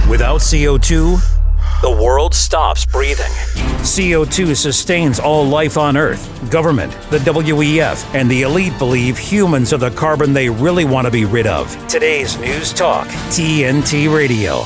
Without CO2, the world stops breathing. CO2 sustains all life on Earth. Government, the WEF, and the elite believe humans are the carbon they really want to be rid of. Today's News Talk, TNT Radio.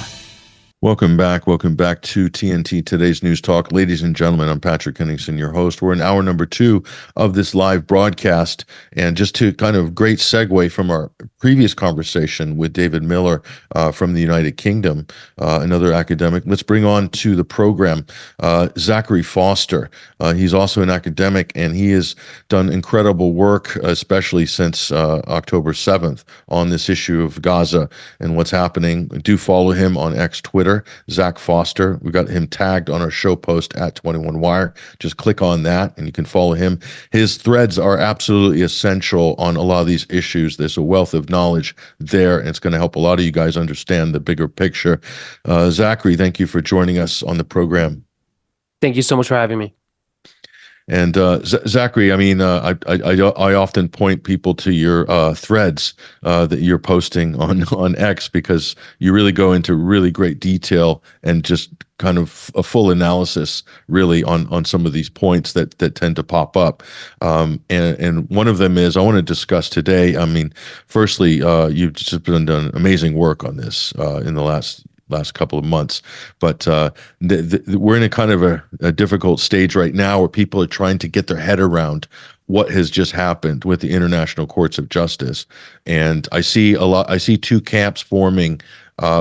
Welcome back to TNT Today's News Talk. Ladies and gentlemen, I'm Patrick Henningsen, your host. We're in hour number 2 of this live broadcast. And just to kind of great segue from our previous conversation with David Miller from the United Kingdom, another academic, let's bring on to the program Zachary Foster. He's also an academic, and he has done incredible work, especially since October 7th, on this issue of Gaza and what's happening. Do follow him on Twitter. Zach Foster. We got him tagged on our show post at 21 Wire. Just click on that and you can follow him. His threads are absolutely essential on a lot of these issues. There's a wealth of knowledge there, and it's going to help a lot of you guys understand the bigger picture. Zachary, thank you for joining us on the program. Thank you so much for having me. And Zachary, I mean, I often point people to your threads that you're posting on X, because you really go into really great detail and just kind of a full analysis really on some of these points that tend to pop up. And one of them is I want to discuss today. I mean, firstly, you've just done amazing work on this in the last couple of months, but we're in a kind of a difficult stage right now where people are trying to get their head around what has just happened with the international courts of justice. And I see two camps forming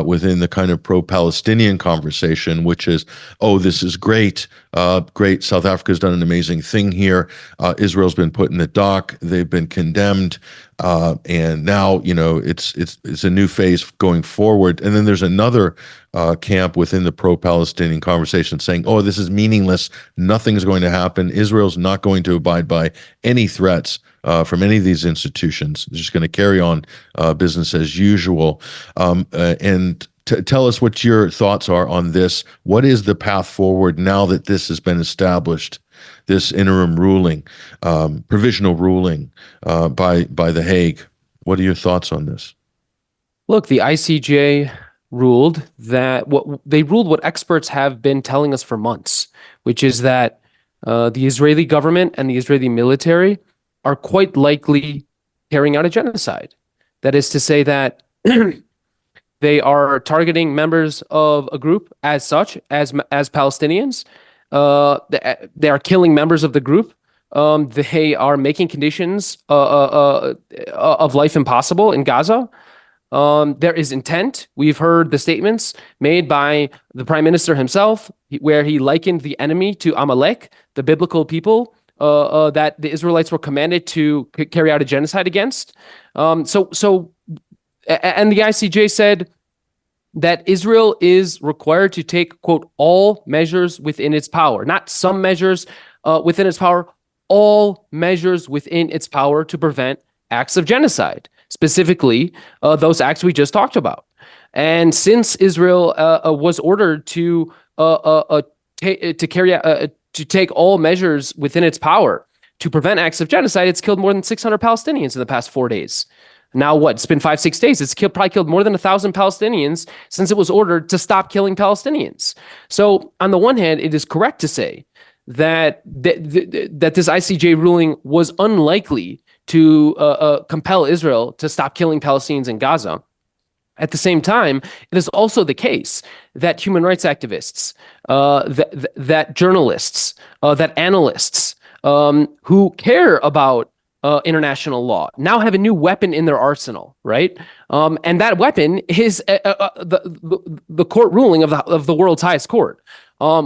within the kind of pro-Palestinian conversation, which is, oh, this is great. Great. South Africa's done an amazing thing here. Israel's been put in the dock. They've been condemned. And now, you know, it's a new phase going forward. And then there's another camp within the pro-Palestinian conversation saying, oh, this is meaningless. Nothing's going to happen. Israel's not going to abide by any threats from any of these institutions. They're just going to carry on business as usual. And tell us what your thoughts are on this. What is the path forward now that this has been established, this interim ruling, provisional ruling by the Hague? What are your thoughts on this? Look, the ICJ ruled what experts have been telling us for months, which is that the Israeli government and the Israeli military are quite likely carrying out a genocide. That is to say that they are targeting members of a group as such, as Palestinians. They are killing members of the group. They are making conditions of life impossible in Gaza. There is intent. We've heard the statements made by the prime minister himself, where he likened the enemy to Amalek, the biblical people that the Israelites were commanded to carry out a genocide against. And the ICJ said that Israel is required to take, quote, all measures within its power, not some measures within its power, all measures within its power to prevent acts of genocide, specifically those acts we just talked about. And since Israel was ordered to take all measures within its power to prevent acts of genocide, it's killed more than 600 Palestinians in the past 4 days. Now what? It's been 5-6 days. It's probably killed more than 1,000 Palestinians since it was ordered to stop killing Palestinians. So on the one hand, it is correct to say that this ICJ ruling was unlikely to compel Israel to stop killing Palestinians in Gaza. At the same time, it is also the case that human rights activists, that journalists, that analysts who care about international law now have a new weapon in their arsenal, right? And that weapon is the court ruling of the world's highest court,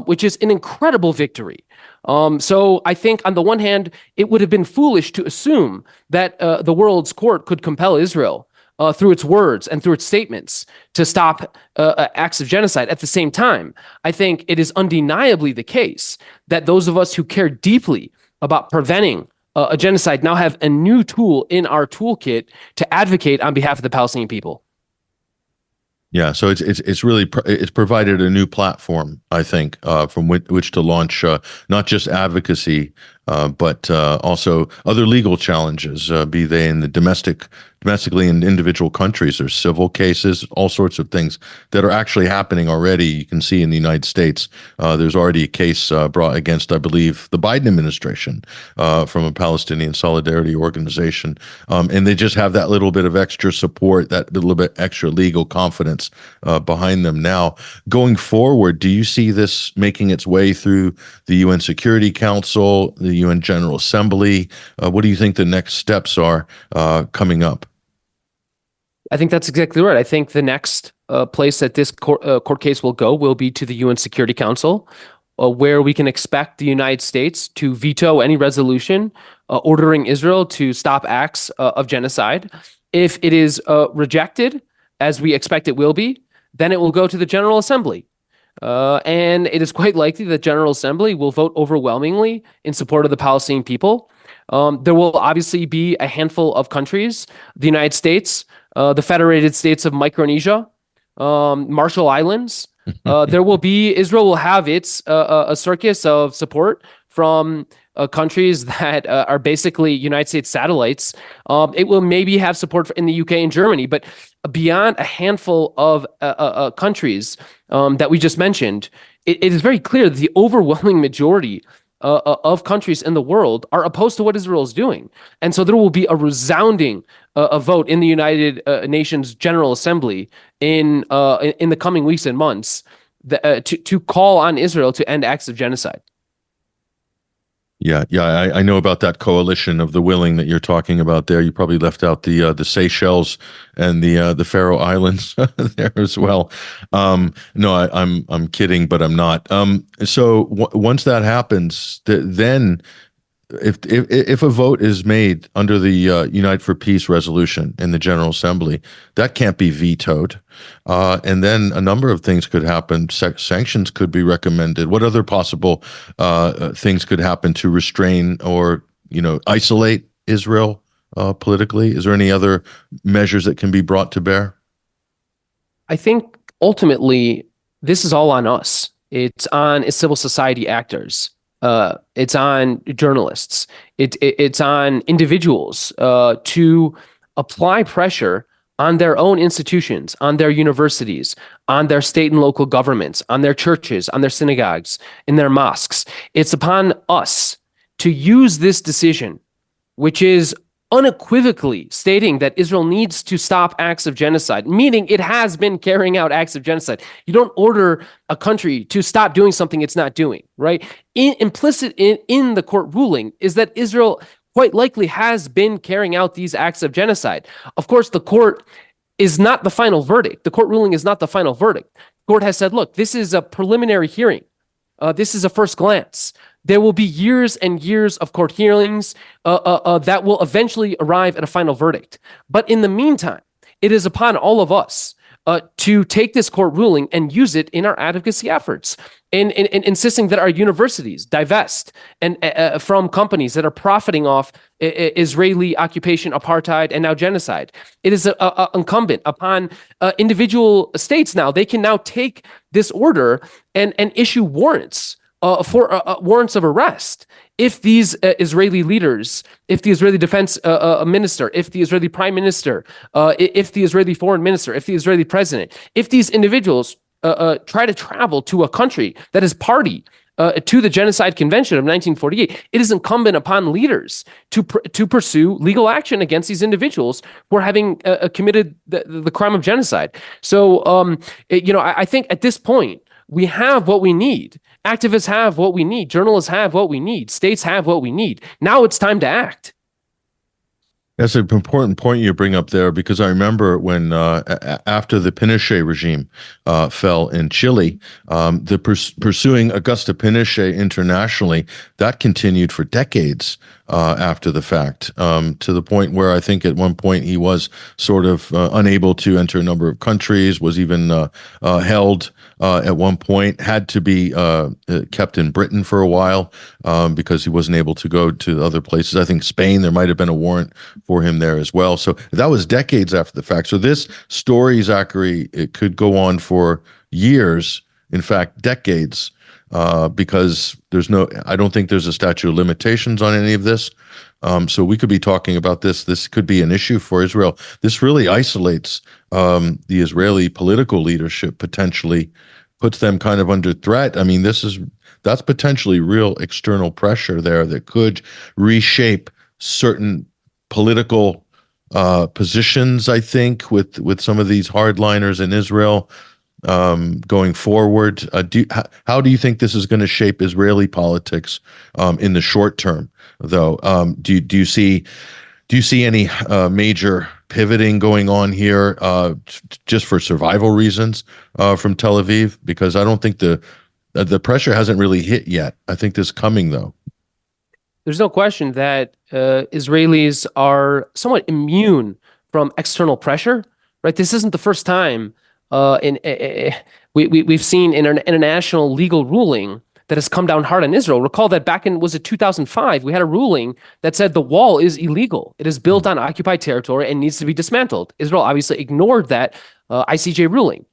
which is an incredible victory. So I think on the one hand, it would have been foolish to assume that the world's court could compel Israel through its words and through its statements to stop acts of genocide. At the same time, I think it is undeniably the case that those of us who care deeply about preventing a genocide now have a new tool in our toolkit to advocate on behalf of the Palestinian people. Yeah, so it's really provided a new platform, I think, from which to launch not just advocacy but also other legal challenges, be they in the domestically in individual countries. There's civil cases, all sorts of things that are actually happening already. You can see in the United States, there's already a case brought against, I believe, the Biden administration from a Palestinian Solidarity organization. And they just have that little bit of extra support, that little bit extra legal confidence behind them now. Going forward, do you see this making its way through the UN Security Council, the UN General Assembly? What do you think the next steps are coming up? I think that's exactly right. I think the next place that this court case will go will be to the UN Security Council, where we can expect the United States to veto any resolution ordering Israel to stop acts of genocide. If it is rejected, as we expect it will be, then it will go to the General Assembly. And it is quite likely that General Assembly will vote overwhelmingly in support of the Palestinian people. There will obviously be a handful of countries, the United States, the Federated States of Micronesia, Marshall Islands. Israel will have its a circus of support from countries that are basically United States satellites. It will maybe have support in the UK and Germany, but beyond a handful of countries that we just mentioned, it is very clear that the overwhelming majority of countries in the world are opposed to what Israel is doing. And so there will be a resounding a vote in the United Nations General Assembly in the coming weeks and months to call on Israel to end acts of genocide. Yeah, I know about that coalition of the willing that you're talking about there. You probably left out the Seychelles and the Faroe Islands there as well. No, I'm kidding, but I'm not. So once that happens, then if a vote is made under the Unite for Peace resolution in the General Assembly, that can't be vetoed. And then a number of things could happen. Sanctions could be recommended. What other possible things could happen to restrain or, isolate Israel politically? Is there any other measures that can be brought to bear? I think ultimately this is all on us. It's on civil society actors. It's on journalists. It's on individuals to apply pressure on their own institutions, on their universities, on their state and local governments, on their churches, on their synagogues, in their mosques. It's upon us to use this decision, which is unequivocally stating that Israel needs to stop acts of genocide, meaning it has been carrying out acts of genocide. You don't order a country to stop doing something it's not doing, right? Implicit in the court ruling is that Israel quite likely has been carrying out these acts of genocide. Of course, the court is not the final verdict. The court ruling is not the final verdict. The court has said, look, this is a preliminary hearing. This is a first glance. There will be years and years of court hearings that will eventually arrive at a final verdict. But in the meantime, it is upon all of us to take this court ruling and use it in our advocacy efforts, in insisting that our universities divest and from companies that are profiting off Israeli occupation, apartheid, and now genocide. It is incumbent upon individual states now. They can now take this order and issue warrants for warrants of arrest if these Israeli leaders, if the Israeli defense minister, if the Israeli prime minister, if the Israeli foreign minister, if the Israeli president, if these individuals try to travel to a country that is party to the Genocide Convention of 1948, it is incumbent upon leaders to pursue legal action against these individuals for having committed the crime of genocide. So, I think at this point, we have what we need. Activists have what we need. Journalists have what we need. States have what we need. Now it's time to act. That's an important point you bring up there, because I remember when after the Pinochet regime fell in Chile, pursuing Augusto Pinochet internationally, that continued for decades after the fact, to the point where I think at one point he was sort of unable to enter a number of countries, was even held at one point, had to be kept in Britain for a while because he wasn't able to go to other places. I think Spain, there might have been a warrant for him there as well. So that was decades after the fact. So this story, Zachary, it could go on for years, in fact, decades. because I don't think there's a statute of limitations on any of this. So we could be talking about this. This could be an issue for Israel. This really isolates the Israeli political leadership, potentially puts them kind of under threat. I mean, that's potentially real external pressure there that could reshape certain political positions, I think, with some of these hardliners in Israel going forward. How do you think this is going to shape Israeli politics in the short term, though? Do you see any major pivoting going on here just for survival reasons from Tel Aviv? Because I don't think the pressure hasn't really hit yet. I think this is coming, though. There's no question that Israelis are somewhat immune from external pressure, right? This isn't the first time we've seen in an international legal ruling that has come down hard on Israel. Recall that back in, was it 2005, we had a ruling that said the wall is illegal. It is built on occupied territory and needs to be dismantled. Israel obviously ignored that ICJ ruling.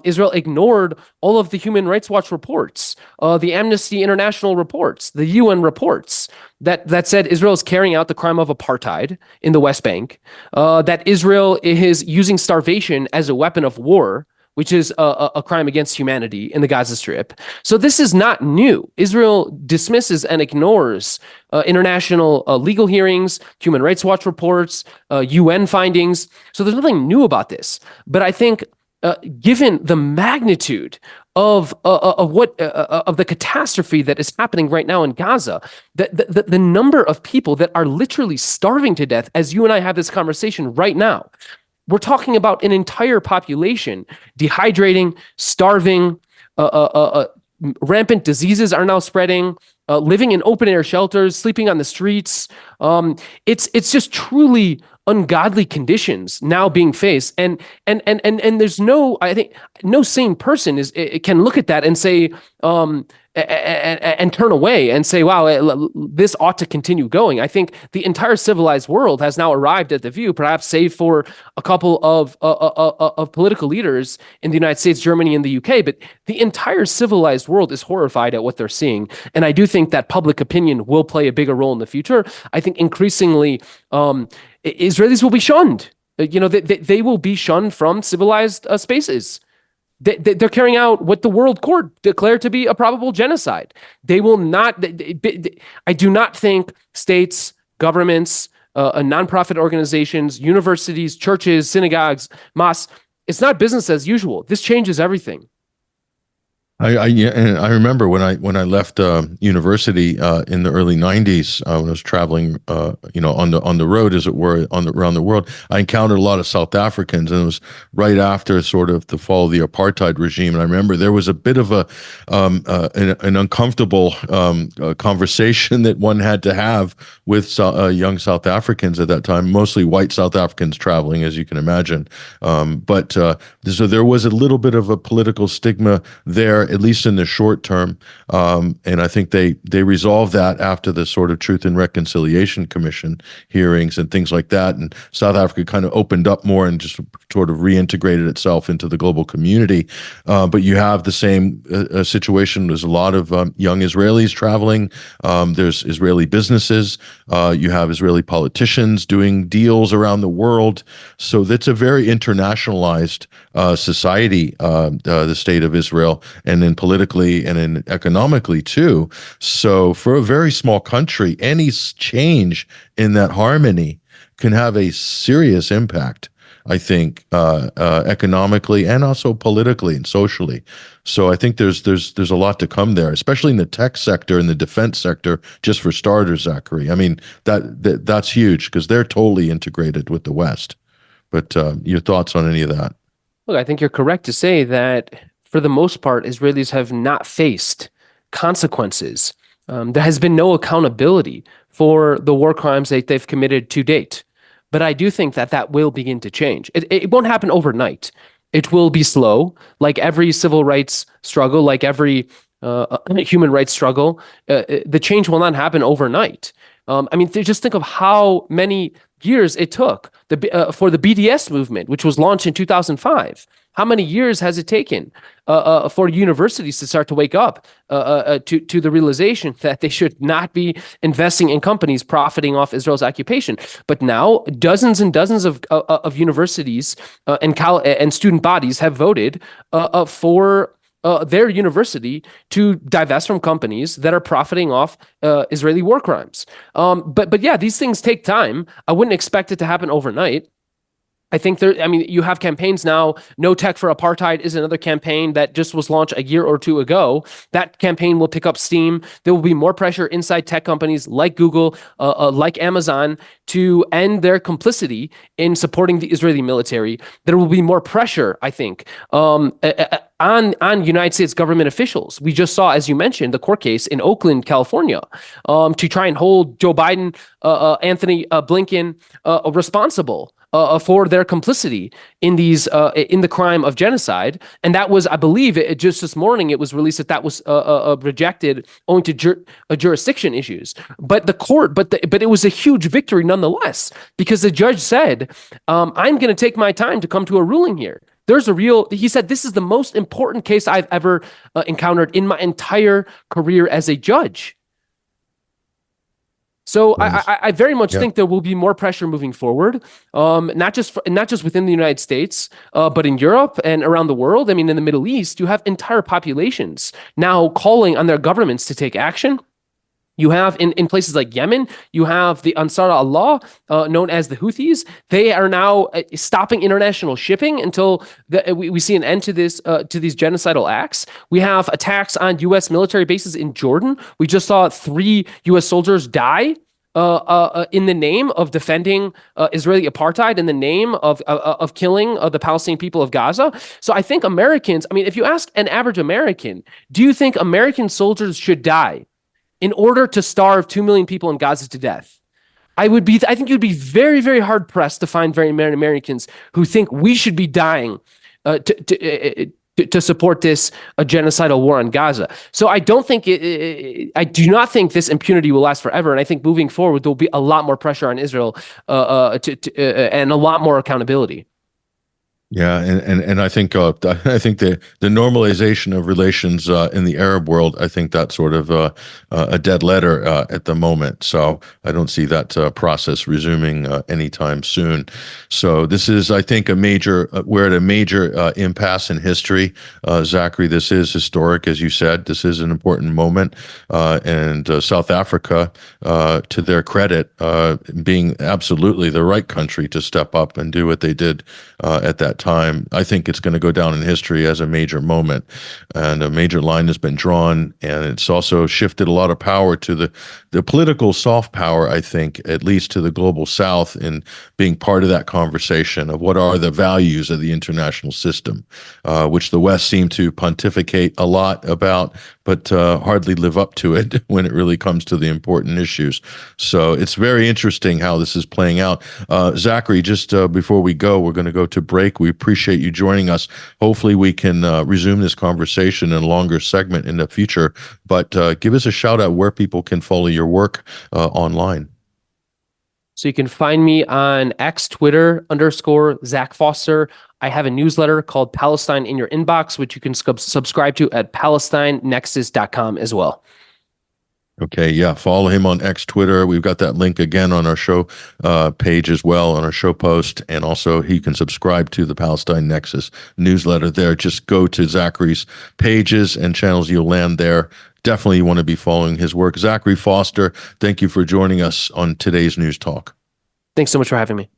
Israel ignored all of the Human Rights Watch reports, the Amnesty International reports, the UN reports that said Israel is carrying out the crime of apartheid in the West Bank, that Israel is using starvation as a weapon of war, which is a crime against humanity in the Gaza Strip. So this is not new. Israel dismisses and ignores international legal hearings, Human Rights Watch reports, UN findings. So there's nothing new about this. But I think given the magnitude of the catastrophe that is happening right now in Gaza, the number of people that are literally starving to death, as you and I have this conversation right now, we're talking about an entire population dehydrating, starving, rampant diseases are now spreading, living in open air shelters, sleeping on the streets. It's just truly ungodly conditions now being faced, and there's I think no sane person can look at that and say and turn away and say, wow, this ought to continue going. I think the entire civilized world has now arrived at the view, perhaps save for a couple of political leaders in the United States, Germany, and the UK, but the entire civilized world is horrified at what they're seeing. And I do think that public opinion will play a bigger role in the future. I think increasingly Israelis will be shunned. They will be shunned from civilized spaces. They're carrying out what the World Court declared to be a probable genocide. They will not. I do not think states, governments, nonprofit organizations, universities, churches, synagogues, mosques. It's not business as usual. This changes everything. I remember when I left university in the early '90s, when I was traveling, on the road, as it were, around the world. I encountered a lot of South Africans, and it was right after sort of the fall of the apartheid regime. And I remember there was a bit of an uncomfortable conversation that one had to have with young South Africans at that time, mostly white South Africans traveling, as you can imagine. But so there was a little bit of a political stigma there, at least in the short term. And I think they resolved that after the sort of Truth and Reconciliation Commission hearings and things like that. And South Africa kind of opened up more and just sort of reintegrated itself into the global community. But you have the same situation. There's a lot of young Israelis traveling. There's Israeli businesses. You have Israeli politicians doing deals around the world. So that's a very internationalized society, the state of Israel, and then politically and then economically too. So for a very small country, any change in that harmony can have a serious impact, I think, economically and also politically and socially. So I think there's a lot to come there, especially in the tech sector and the defense sector, just for starters, Zachary. I mean, that's huge because they're totally integrated with the West. But your thoughts on any of that? Look, I think you're correct to say that for the most part, Israelis have not faced consequences. There has been no accountability for the war crimes that they've committed to date. But I do think that will begin to change. It won't happen overnight. It will be slow, like every civil rights struggle, like every human rights struggle. The change will not happen overnight. I mean, just think of how many years it took for the BDS movement, which was launched in 2005. How many years has it taken for universities to start to wake up to the realization that they should not be investing in companies profiting off Israel's occupation? But now dozens and dozens of universities and student bodies have voted for their university to divest from companies that are profiting off Israeli war crimes. But yeah, these things take time. I wouldn't expect it to happen overnight. I think you have campaigns now. No Tech for Apartheid is another campaign that just was launched a year or two ago. That campaign will pick up steam. There will be more pressure inside tech companies like Google, like Amazon, to end their complicity in supporting the Israeli military. There will be more pressure, I think, on United States government officials. We just saw, as you mentioned, the court case in Oakland, California, to try and hold Joe Biden, Anthony Blinken responsible for their complicity in the crime of genocide. And that was, I believe, just this morning it was released that was rejected owing to jurisdiction issues. But it was a huge victory nonetheless, because the judge said, I'm going to take my time to come to a ruling here. He said, this is the most important case I've ever encountered in my entire career as a judge. So I very much think there will be more pressure moving forward, not just within the United States, but in Europe and around the world. I mean, in the Middle East, you have entire populations now calling on their governments to take action. You have in places like Yemen, you have the Ansar Allah, known as the Houthis. They are now stopping international shipping until we see an end to these genocidal acts. We have attacks on U.S. military bases in Jordan. We just saw 3 U.S. soldiers die in the name of defending Israeli apartheid, in the name of killing the Palestinian people of Gaza. So I think Americans, if you ask an average American, do you think American soldiers should die in order to starve 2 million people in Gaza to death? I think you'd be very, very hard pressed to find very many Americans who think we should be dying to support this genocidal war on Gaza. So I do not think this impunity will last forever, and I think moving forward there will be a lot more pressure on Israel and a lot more accountability. Yeah, and I think the normalization of relations in the Arab world, I think that's sort of a dead letter at the moment. So I don't see that process resuming anytime soon. So this is, I think, we're at a major impasse in history. Zachary, this is historic, as you said. This is an important moment, and South Africa, to their credit, being absolutely the right country to step up and do what they did at that time. I think it's going to go down in history as a major moment, and a major line has been drawn, and it's also shifted a lot of power to the political soft power, I think, at least to the global South, in being part of that conversation of what are the values of the international system, which the West seem to pontificate a lot about, but hardly live up to it when it really comes to the important issues. So it's very interesting how this is playing out. Zachary, just before we go, we're going to go to break. We appreciate you joining us. Hopefully we can resume this conversation in a longer segment in the future, but give us a shout out where people can follow your work online. So you can find me on X, Twitter, _Zach Foster. I have a newsletter called Palestine in Your Inbox, which you can subscribe to at PalestineNexus.com as well. Okay, yeah, follow him on X, Twitter. We've got that link again on our show page as well, on our show post. And also he can subscribe to the Palestine Nexus newsletter there. Just go to Zachary's pages and channels. You'll land there. Definitely you want to be following his work. Zachary Foster, thank you for joining us on today's News Talk. Thanks so much for having me.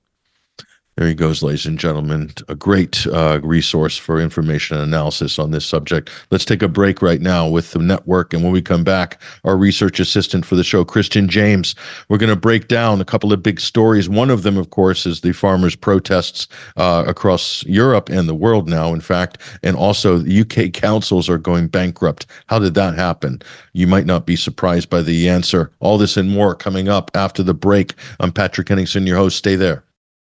There he goes, ladies and gentlemen. A great resource for information and analysis on this subject. Let's take a break right now with the network. And when we come back, our research assistant for the show, Christian James, we're going to break down a couple of big stories. One of them, of course, is the farmers' protests across Europe and the world now, in fact. And also the UK councils are going bankrupt. How did that happen? You might not be surprised by the answer. All this and more coming up after the break. I'm Patrick Henningsen, your host. Stay there.